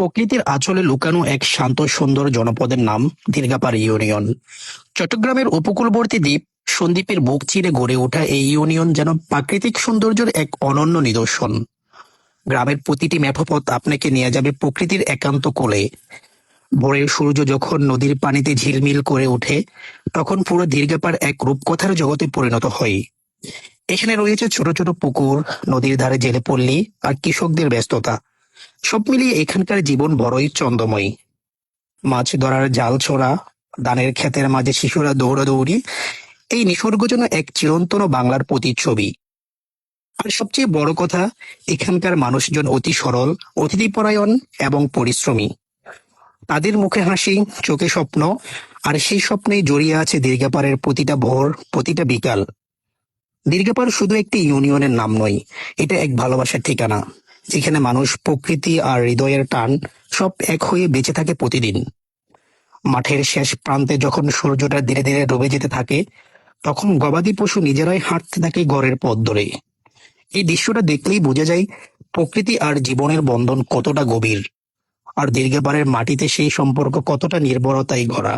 প্রকৃতির আঁচলে লুকানো এক শান্ত সুন্দর জনপদের নাম দীর্ঘাপাড় ইউনিয়ন। চট্টগ্রামের উপকূলবর্তী দ্বীপ সন্দ্বীপের বুক চিরে গড়ে ওঠা এই ইউনিয়ন যেন প্রাকৃতিক সৌন্দর্যের এক অনন্য নিদর্শন। গ্রামের প্রতিটি মেঠোপথ আপনাকে নিয়ে যাবে প্রকৃতির একান্ত কোলে। ভোরের সূর্য যখন নদীর পানিতে ঝিলমিল করে ওঠে, তখন পুরো দীর্ঘাপাড় এক রূপকথার জগতে পরিণত হয়। এখানে রয়েছে ছোট ছোট পুকুর, নদীর ধারে জেলে পল্লী আর কৃষকদের ব্যস্ততা। সব মিলিয়ে এখানকার জীবন বড়ই চন্দ্রময়ী। মাছ ধরার জাল ছোড়া, ধানের ক্ষেতের মাঝে শিশুরা দৌড়াদৌড়ি, এই নিসর্গ যেন এক চিরন্তন বাংলার প্রতিচ্ছবি। আর সবচেয়ে বড় কথা, এখানকার মানুষজন অতি সরল, অতিথিপরায়ণ এবং পরিশ্রমী। তাদের মুখে হাসি, চোখে স্বপ্ন, আর সেই স্বপ্নেই জড়িয়ে আছে দীর্ঘাপাড়ের প্রতিটা ভোর, প্রতিটা বিকাল। দীর্ঘাপাড় শুধু একটি ইউনিয়নের নাম নয়, এটা এক ভালোবাসার ঠিকানা, যেখানে মানুষ, প্রকৃতি আর হৃদয়ের টান সব এক হয়ে বেঁচে থাকে প্রতিদিন। মাঠের শেষ প্রান্তে যখন সূর্যটা ধীরে ধীরে ডুবে যেতে থাকে, তখন গবাদি পশু নিজেরাই হাঁটতে থাকে ঘরের পথ ধরে। এই দৃশ্যটা দেখলেই বোঝা যায় প্রকৃতি আর জীবনের বন্ধন কতটা গভীর, আর দীর্ঘাপাড়ের মাটিতে সেই সম্পর্ক কতটা নির্ভরতায় গড়া।